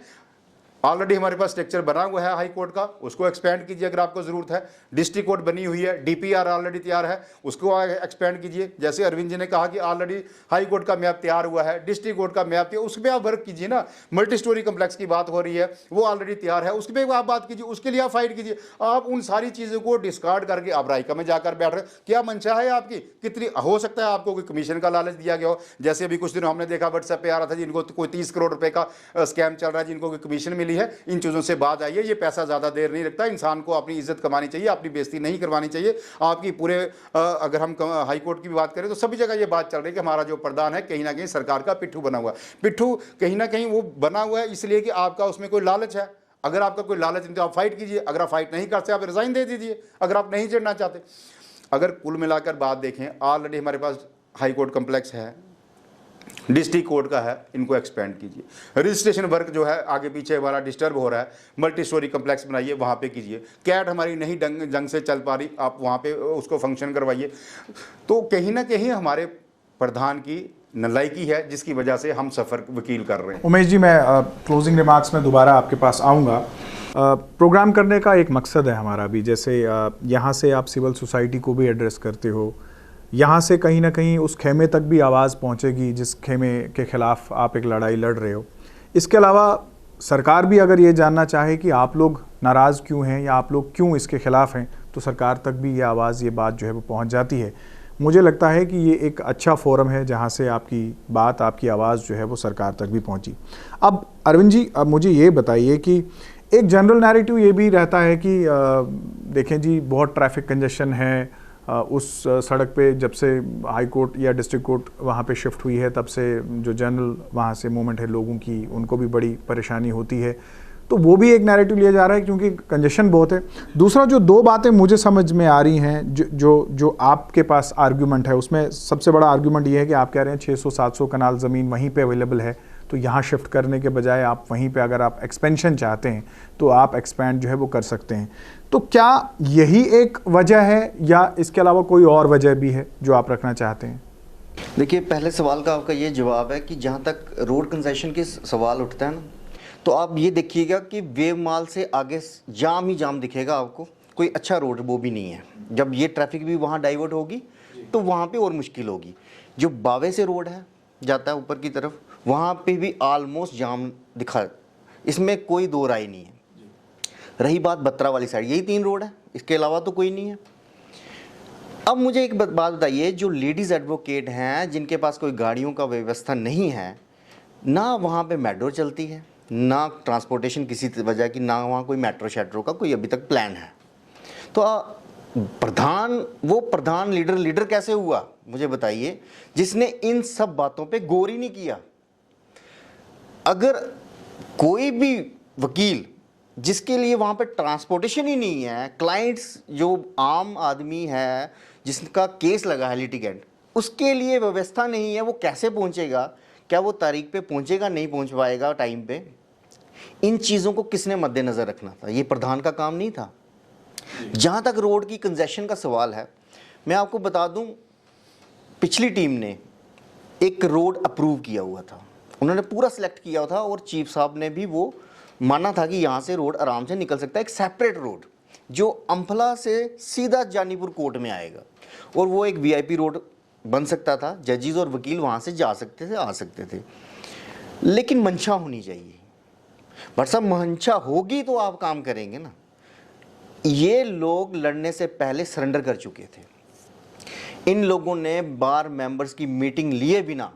ऑलरेडी हमारे पास स्ट्रक्चर बना हुआ है हाई कोर्ट का, उसको एक्सपेंड कीजिए अगर आपको ज़रूरत है। डिस्ट्रिक्ट कोर्ट बनी हुई है, DPR ऑलरेडी तैयार है, उसको एक्सपेंड कीजिए। जैसे अरविंद जी ने कहा कि ऑलरेडी हाई कोर्ट का मैप तैयार हुआ है, डिस्ट्रिक्ट कोर्ट का मैप तैयार, उस पर आप वर्क कीजिए ना। मल्टी स्टोरी कम्प्लेक्स की बात हो रही है, वो ऑलरेडी तैयार है, उस पर आप बात कीजिए, उसके लिए आप फाइट कीजिए। आप उन सारी चीज़ों को डिस्कार्ड करके आप रायका में जाकर बैठ रहे, क्या मंशा है आपकी? कितनी हो सकता है आपको कोई कमीशन का लालच दिया गया हो, जैसे अभी कुछ दिन हमने देखा व्हाट्सएप पे आ रहा था जिनको कोई 30 करोड़ रुपए का स्कैम चल रहा है, जिनको कोई कमीशन मिली है। इन चीज़ों से बात आइए, ये पैसा ज़्यादा देर नहीं लगता। इंसान को अपनी इज्जत कमानी चाहिए, अपनी बेइज्जती नहीं करवानी चाहिए। आपकी पूरे अगर हम हाई कोर्ट की भी बात करें तो सभी जगह ये बात चल रही है कि हमारा जो प्रधान है कहीं ना कहीं सरकार का पिट्ठू बना हुआ है। पिट्ठू कहीं ना कहीं वो बना हुआ है इसलिए कि आपका उसमें कोई लालच है। अगर आपका कोई लालच नहीं तो आप फाइट कीजिए, अगर आप फाइट नहीं करते आप रिजाइन दे दीजिए, अगर आप नहीं चढ़ना चाहते। अगर कुल मिलाकर बात देखें, ऑलरेडी हमारे पास हाई कोर्ट कम्प्लेक्स है, डिस्ट्रिक्ट कोर्ट का है, इनको एक्सपेंड कीजिए। रजिस्ट्रेशन वर्क जो है आगे पीछे हमारा डिस्टर्ब हो रहा है, मल्टी स्टोरी कम्प्लेक्स बनाइए, वहाँ पे कीजिए। कैट हमारी नहीं जंग से चल पा रही, आप वहाँ पे उसको फंक्शन करवाइए। तो कहीं ना कहीं हमारे प्रधान की नालायकी है जिसकी वजह से हम सफ़र वकील कर रहे हैं। उमेश जी, मैं क्लोजिंग रिमार्क्स में दोबारा आपके पास आऊँगा। प्रोग्राम करने का एक मकसद है हमारा भी, जैसे यहाँ से आप सिविल सोसाइटी को भी एड्रेस करते हो, यहाँ से कहीं ना कहीं उस खेमे तक भी आवाज़ पहुँचेगी जिस खेमे के ख़िलाफ़ आप एक लड़ाई लड़ रहे हो। इसके अलावा सरकार भी अगर ये जानना चाहे कि आप लोग नाराज़ क्यों हैं या आप लोग क्यों इसके ख़िलाफ़ हैं, तो सरकार तक भी ये आवाज़, ये बात जो है वो पहुँच जाती है। मुझे लगता है कि ये एक अच्छा फोरम है जहाँ से आपकी बात, आपकी आवाज़ जो है वो सरकार तक भी पहुँची। अब अरविंद जी, अब मुझे ये बताइए कि एक जनरल नैरेटिव ये भी रहता है कि देखें जी, बहुत ट्रैफिक कंजेशन है उस सड़क पे, जब से हाई कोर्ट या डिस्ट्रिक्ट कोर्ट वहाँ पे शिफ्ट हुई है तब से जो जनरल वहाँ से मूवमेंट है लोगों की, उनको भी बड़ी परेशानी होती है। तो वो भी एक नैरेटिव लिया जा रहा है क्योंकि कंजेशन बहुत है। दूसरा, जो दो बातें मुझे समझ में आ रही हैं, जो आपके पास आर्ग्यूमेंट है, उसमें सबसे बड़ा आर्ग्यूमेंट ये है कि आप कह रहे हैं 600-700 कनाल ज़मीन वहीं पे अवेलेबल है, तो यहाँ शिफ्ट करने के बजाय आप वहीं पे अगर आप एक्सपेंशन चाहते हैं तो आप एक्सपेंड जो है वो कर सकते हैं। तो क्या यही एक वजह है या इसके अलावा कोई और वजह भी है जो आप रखना चाहते हैं? देखिए, पहले सवाल का आपका ये जवाब है कि जहाँ तक रोड कंसेशन के सवाल उठता है ना, तो आप ये देखिएगा कि वेव माल से आगे जाम ही जाम दिखेगा आपको, कोई अच्छा रोड वो भी नहीं है। जब ये ट्रैफिक भी वहाँ डाइवर्ट होगी तो वहाँ पे और मुश्किल होगी। जो बावे से रोड है जाता है ऊपर की तरफ, वहाँ पे भी ऑलमोस्ट जाम दिखा, इसमें कोई दो राय नहीं है। रही बात बत्रा वाली साइड, यही 3 रोड है, इसके अलावा तो कोई नहीं है। अब मुझे एक बात बताइए, जो लेडीज़ एडवोकेट हैं जिनके पास कोई गाड़ियों का व्यवस्था नहीं है, ना वहाँ पे मेट्रो चलती है, ना ट्रांसपोर्टेशन किसी वजह की, ना वहाँ कोई मेट्रो शेट्रो का कोई अभी तक प्लान है। तो वो प्रधान लीडर कैसे हुआ मुझे बताइए, जिसने इन सब बातों पे गौर ही नहीं किया। अगर कोई भी वकील जिसके लिए वहाँ पे ट्रांसपोर्टेशन ही नहीं है, क्लाइंट्स जो आम आदमी है जिसका केस लगा है लिटिगेंट, उसके लिए व्यवस्था नहीं है, वो कैसे पहुँचेगा? क्या वो तारीख पे पहुँचेगा? नहीं पहुँच पाएगा टाइम पे। इन चीज़ों को किसने मद्देनज़र रखना था? ये प्रधान का काम नहीं था। जहाँ तक रोड की कंजेशन का सवाल है, मैं आपको बता दूं, पिछली टीम ने एक रोड अप्रूव किया हुआ था, उन्होंने पूरा सिलेक्ट किया हुआ था और चीफ साहब ने भी वो माना था कि यहाँ से रोड आराम से निकल सकता है, एक सेपरेट रोड जो अम्फला से सीधा जानीपुर कोर्ट में आएगा, और वो एक VIP रोड बन सकता था, जजेस और वकील वहाँ से जा सकते थे, आ सकते थे। लेकिन मंशा होनी चाहिए। बट साहब, मंशा होगी तो आप काम करेंगे ना। ये लोग लड़ने से पहले सरेंडर कर चुके थे। इन लोगों ने बार मेंबर्स की मीटिंग लिए बिना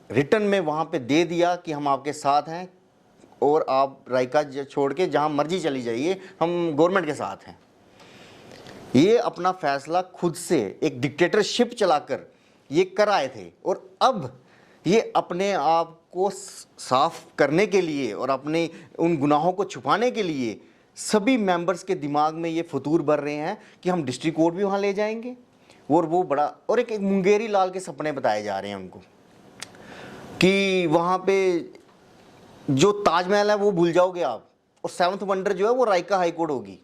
रिटर्न में वहाँ पे दे दिया कि हम आपके साथ हैं और आप रायका छोड़ के जहाँ मर्जी चली जाइए, हम गवर्नमेंट के साथ हैं। ये अपना फैसला खुद से एक डिक्टेटरशिप चलाकर ये कर आए थे, और अब ये अपने आप को साफ करने के लिए और अपने उन गुनाहों को छुपाने के लिए सभी मेंबर्स के दिमाग में ये फतूर भर रहे हैं कि हम डिस्ट्रिक्ट कोर्ट भी वहाँ ले जाएंगे, और वो बड़ा और एक मुंगेरी लाल के सपने बताए जा रहे हैं उनको कि वहाँ पे जो ताजमहल है वो भूल जाओगे आप, और 7th वंडर जो है वो रायका हाई कोर्ट होगी।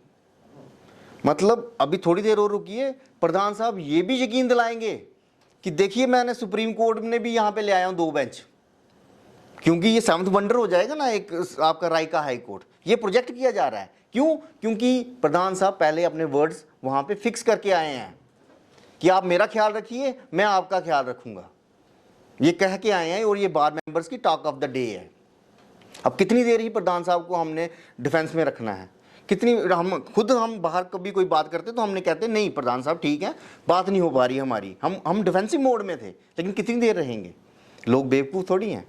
मतलब अभी थोड़ी देर और रुकिए, प्रधान साहब ये भी यकीन दिलाएंगे कि देखिए मैंने सुप्रीम कोर्ट में भी यहाँ पे ले आया हूँ 2 बेंच, क्योंकि ये 7th वंडर हो जाएगा ना एक आपका रायका हाई कोर्ट। ये प्रोजेक्ट किया जा रहा है, क्यों? क्योंकि प्रधान साहब पहले अपने वर्ड्स वहाँ पे फिक्स करके आए हैं कि आप मेरा ख्याल रखिए, मैं आपका ख्याल रखूँगा, ये कह के आए हैं, और ये बार मेंबर्स की टॉक ऑफ द डे है। अब कितनी देर ही प्रधान साहब को हमने डिफेंस में रखना है? कितनी हम बाहर कभी कोई बात करते तो हमने कहते नहीं प्रधान साहब ठीक है, बात नहीं हो पा रही हमारी, हम डिफेंसिव मोड में थे, लेकिन कितनी देर रहेंगे? लोग बेवकूफ़ थोड़ी हैं।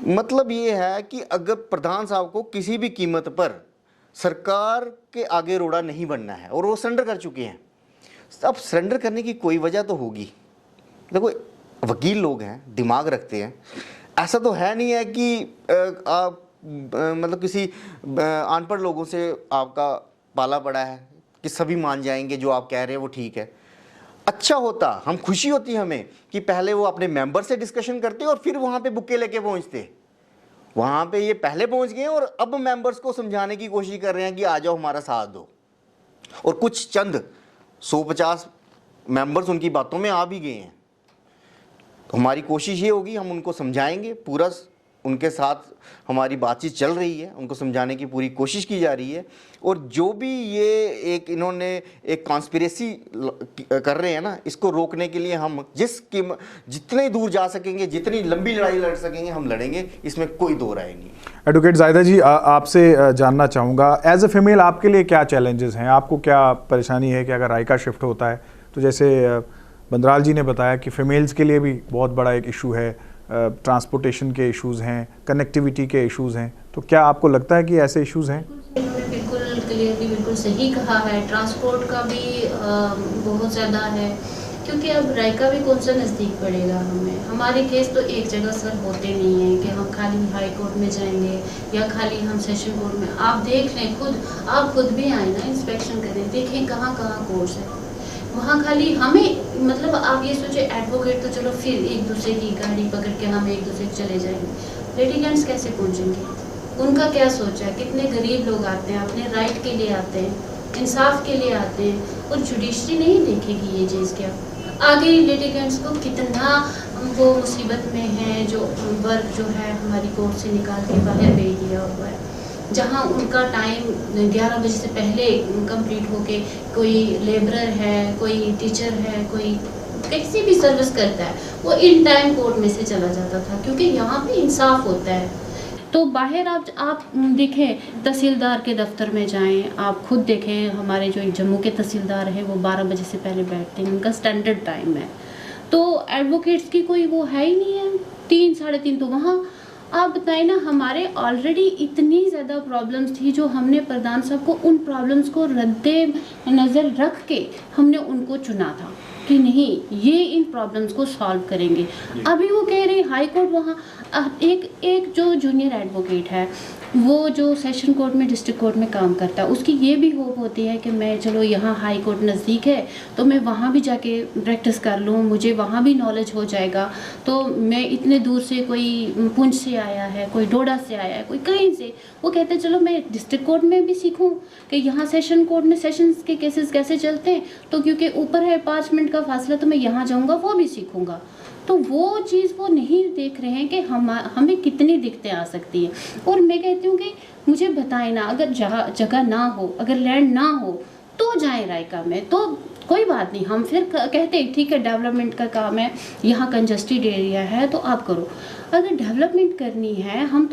मतलब ये है कि अगर प्रधान साहब को किसी भी कीमत पर सरकार के आगे रोड़ा नहीं बनना है, और वो सरेंडर कर चुके हैं, अब सरेंडर करने की कोई वजह तो होगी। देखो वकील लोग हैं, दिमाग रखते हैं, ऐसा तो है नहीं है कि आप मतलब किसी अनपढ़ लोगों से आपका पाला पड़ा है कि सभी मान जाएंगे जो आप कह रहे हैं वो ठीक है। अच्छा होता, हम खुशी होती हमें कि पहले वो अपने मेंबर से डिस्कशन करते और फिर वहाँ पे बुके लेके पहुँचते। वहाँ पे ये पहले पहुँच गए और अब मेंबर्स को समझाने की कोशिश कर रहे हैं कि आ जाओ हमारा साथ दो, और कुछ चंद 150 मेंबर्स उनकी बातों में आ भी गए हैं। तो हमारी कोशिश ये होगी, हम उनको समझाएंगे, पूरा उनके साथ हमारी बातचीत चल रही है, उनको समझाने की पूरी कोशिश की जा रही है। और जो भी ये एक इन्होंने एक कॉन्स्पिरेसी कर रहे हैं ना, इसको रोकने के लिए हम जितने दूर जा सकेंगे, जितनी लंबी लड़ाई लड़ सकेंगे हम लड़ेंगे, इसमें कोई दो राय नहीं। एडवोकेट जायदा जी, आपसे जानना चाहूँगा, एज ए फीमेल आपके लिए क्या चैलेंजेस हैं? आपको क्या परेशानी है कि अगर रायका शिफ्ट होता है तो जैसे बंदराल जी ने बताया कि फ़ीमेल्स के लिए भी बहुत बड़ा एक इशू है, ट्रांसपोर्टेशन के इश्यूज़ हैं, कनेक्टिविटी के इश्यूज़ हैं, तो क्या आपको लगता है कि ऐसे इश्यूज़ हैं? इन्होंने बिल्कुल क्लियरली बिल्कुल सही कहा है। ट्रांसपोर्ट का भी बहुत ज़्यादा है, क्योंकि अब रायका भी कौन सा नज़दीक पड़ेगा हमें। हमारे केस तो एक जगह सर होते नहीं हैं कि हम खाली हाई कोर्ट में जाएंगे या खाली हम सेशन कोर्ट में। आप देख लें खुद, आप खुद भी आए ना, इंस्पेक्शन करें, देखें कहाँ कहाँ कोर्स है। वहाँ खाली हमें, मतलब आप ये सोचे एडवोकेट तो चलो फिर एक दूसरे की गाड़ी पकड़ के हम एक दूसरे चले जाएंगे, लिटिगेंट्स कैसे पहुँचेंगे? उनका क्या सोचा है? कितने गरीब लोग आते हैं, अपने राइट के लिए आते हैं, इंसाफ के लिए आते हैं, और जुडिशरी नहीं देखेगी ये चीज़। क्या आगे लिटिगेंट्स को कितना वो मुसीबत में है, जो वर्क जो है हमारी कोर्ट से निकाल के बाहर भेज दिया हुआ है, जहाँ उनका टाइम 11 बजे से पहले कंप्लीट होके, कोई लेबरर है, कोई टीचर है, कोई किसी भी सर्विस करता है, वो इन टाइम कोर्ट में से चला जाता था, क्योंकि यहाँ पे इंसाफ होता है। तो बाहर आप देखें, तहसीलदार के दफ्तर में जाएं, आप खुद देखें, हमारे जो जम्मू के तहसीलदार हैं वो 12 बजे से पहले बैठते हैं, उनका स्टैंडर्ड टाइम है। तो एडवोकेट्स की कोई वो है ही नहीं है, 3 साढ़े 3 तो वहाँ। आप बताएं ना, हमारे ऑलरेडी इतनी ज़्यादा प्रॉब्लम्स थी, जो हमने प्रधान साहब को उन प्रॉब्लम्स को रद्दे नज़र रख के हमने उनको चुना था कि नहीं ये इन प्रॉब्लम्स को सॉल्व करेंगे। अभी वो कह रहे हाई कोर्ट, वहाँ एक जो जूनियर एडवोकेट है, वो जो सेशन कोर्ट में, डिस्ट्रिक्ट कोर्ट में काम करता है, उसकी ये भी होप होती है कि मैं चलो यहाँ हाई कोर्ट नज़दीक है तो मैं वहाँ भी जाके प्रैक्टिस कर लूँ, मुझे वहाँ भी नॉलेज हो जाएगा। तो मैं इतने दूर से, कोई पुंछ से आया है, कोई डोडा से आया है, कोई कहीं से, वो कहते हैं चलो मैं डिस्ट्रिक्ट कोर्ट में भी सीखूँ कि यहाँ सेशन कोर्ट में सेशंस के केसेस कैसे चलते हैं, तो क्योंकि ऊपर है 5 मिनट का फासला, तो मैं यहाँ जाऊँगा वो भी सीखूँगा। तो वो चीज़ वो नहीं देख रहे हैं कि हमें कितनी दिक्कतें आ सकती हैं। और मैं कहती हूँ कि मुझे बताएं ना, अगर जगह ना हो, अगर लैंड ना हो तो जाएं रायका में, तो कोई बात नहीं, हम फिर कहते ठीक है डेवलपमेंट का काम है, यहाँ कंजस्टेड एरिया है तो आप करो। अगर डेवलपमेंट करनी है, हम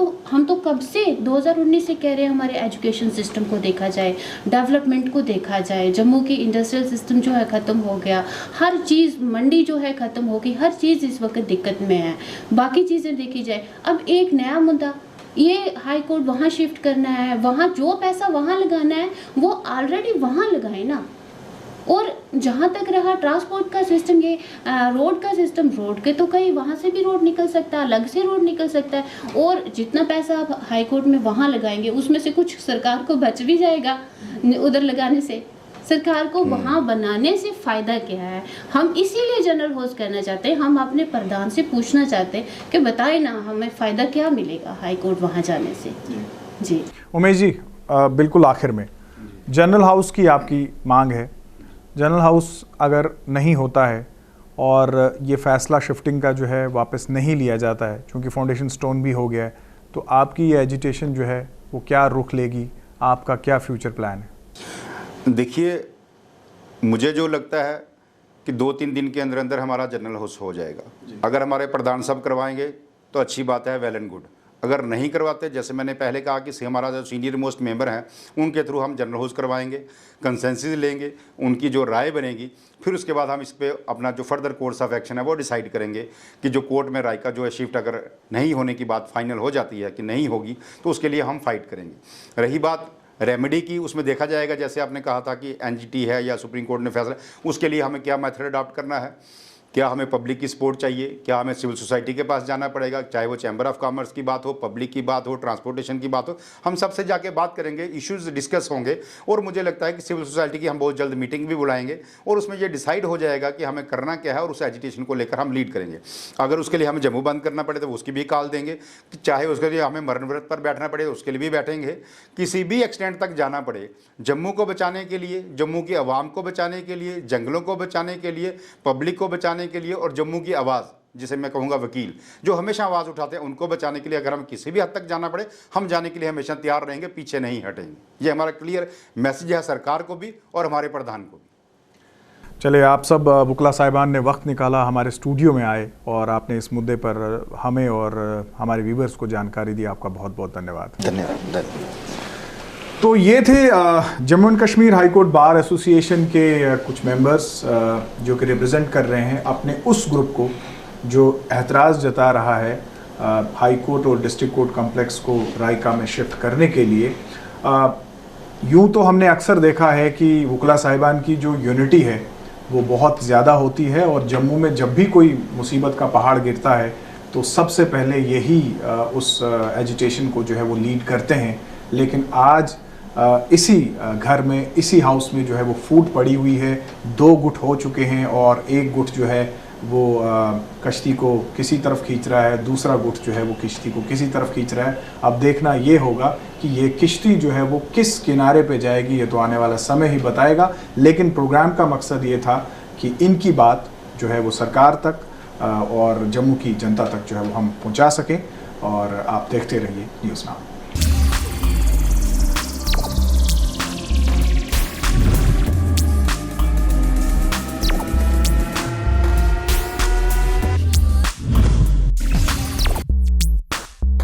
तो कब से 2019 से कह रहे हैं हमारे एजुकेशन सिस्टम को देखा जाए, डेवलपमेंट को देखा जाए। जम्मू की इंडस्ट्रियल सिस्टम जो है ख़त्म हो गया, हर चीज़ मंडी जो है ख़त्म हो गई, हर चीज़ इस वक्त दिक्कत में है। बाकी चीज़ें देखी जाए, अब एक नया मुद्दा ये हाई कोर्ट वहाँ शिफ्ट करना है, वहाँ जो पैसा वहाँ लगाना है वो ऑलरेडी वहाँ लगाए ना। और जहाँ तक रहा ट्रांसपोर्ट का सिस्टम, ये रोड का सिस्टम, रोड के तो कहीं वहाँ से भी रोड निकल सकता है, अलग से रोड निकल सकता है। और जितना पैसा आप हाई कोर्ट में वहाँ लगाएंगे उसमें से कुछ सरकार को बच भी जाएगा उधर लगाने से। सरकार को वहाँ बनाने से फ़ायदा क्या है? हम इसीलिए जनरल होस्ट करना चाहते हैं। हम अपने प्रधान से पूछना चाहते हैं कि बताएं ना हमें फ़ायदा क्या मिलेगा हाई कोर्ट वहाँ जाने से। जी उमेश जी, बिल्कुल आखिर में जनरल हाउस की आपकी मांग है। जनरल हाउस अगर नहीं होता है और ये फ़ैसला शिफ्टिंग का जो है वापस नहीं लिया जाता है, चूँकि फाउंडेशन स्टोन भी हो गया है, तो आपकी ये एजिटेशन जो है वो क्या रुख लेगी? आपका क्या फ्यूचर प्लान है? देखिए, मुझे जो लगता है कि 2-3 दिन के अंदर अंदर हमारा जनरल हाउस हो जाएगा। अगर हमारे प्रधान साहब करवाएंगे तो अच्छी बात है, वेल एंड गुड। अगर नहीं करवाते, जैसे मैंने पहले कहा कि हमारा जो सीनियर मोस्ट मेंबर हैं उनके थ्रू हम जनरल हाउस करवाएंगे, कंसेंसस लेंगे, उनकी जो राय बनेगी, फिर उसके बाद हम इस पर अपना जो फर्दर कोर्स ऑफ एक्शन है वो डिसाइड करेंगे कि जो कोर्ट में राय का जो है शिफ्ट अगर नहीं होने की बात फाइनल हो जाती है कि नहीं होगी तो उसके लिए हम फाइट करेंगे। रही बात रेमेडी की, उसमें देखा जाएगा, जैसे आपने कहा था कि एनजीटी है या सुप्रीम कोर्ट ने फैसला, उसके लिए हमें क्या मेथड अडॉप्ट करना है, क्या हमें पब्लिक की सपोर्ट चाहिए, क्या हमें सिविल सोसाइटी के पास जाना पड़ेगा, चाहे वो चैम्बर ऑफ कॉमर्स की बात हो, पब्लिक की बात हो, ट्रांसपोर्टेशन की बात हो, हम सबसे जाके बात करेंगे, इश्यूज डिस्कस होंगे। और मुझे लगता है कि सिविल सोसाइटी की हम बहुत जल्द मीटिंग भी बुलाएंगे और उसमें ये डिसाइड हो जाएगा कि हमें करना क्या है और उस एजिटेशन को लेकर हम लीड करेंगे। अगर उसके लिए हमें जम्मू बंद करना पड़े तो उसकी भी कॉल देंगे, चाहे उसके लिए हमें मरण व्रत पर बैठना पड़े उसके लिए भी बैठेंगे। किसी भी एक्सटेंट तक जाना पड़े, जम्मू को बचाने के लिए, जम्मू की आवाम को बचाने के लिए, जंगलों को बचाने के लिए, पब्लिक को बचाने के लिए और जम्मू की आवाज़, जिसे मैं कहूँगा वकील जो हमेशा आवाज़ उठाते हैं, उनको बचाने के लिए अगर हम किसी भी हद तक जाना पड़े, हम जाने के लिए हमेशा तैयार रहेंगे, पीछे नहीं हटेंगे। ये हमारा क्लियर मैसेज है सरकार को भी और हमारे प्रधान को भी। चलिए, आप सब बुकला साहिबान ने वक्त निकाला, हमारे स्टूडियो में आए और आपने इस मुद्दे पर हमें और हमारे व्यूवर्स को जानकारी दी। आपका बहुत बहुत धन्यवाद। धन्यवाद। तो ये थे Jammu and Kashmir high court bar association के कुछ मेंबर्स जो कि रिप्रेजेंट कर रहे हैं अपने उस ग्रुप को जो एतराज़ जता रहा है हाई कोर्ट और डिस्ट्रिक्ट कोर्ट कॉम्प्लेक्स को रायका में शिफ्ट करने के लिए। यूँ तो हमने अक्सर देखा है कि वकला साहिबान की जो यूनिटी है वो बहुत ज़्यादा होती है और जम्मू में जब भी कोई मुसीबत का पहाड़ गिरता है तो सबसे पहले यही उस एजिटेशन को जो है वो लीड करते हैं। लेकिन आज इसी घर में, इसी हाउस में जो है वो फूट पड़ी हुई है, 2 गुट हो चुके हैं और एक गुट जो है वो कश्ती को किसी तरफ खींच रहा है, दूसरा गुट जो है वो किश्ती को किसी तरफ खींच रहा है। अब देखना ये होगा कि ये किश्ती जो है वो किस किनारे पे जाएगी, ये तो आने वाला समय ही बताएगा। लेकिन प्रोग्राम का मकसद ये था कि इनकी बात जो है वो सरकार तक और जम्मू की जनता तक जो है वो हम पहुँचा सकें। और आप देखते रहिए न्यूज़ नाउ।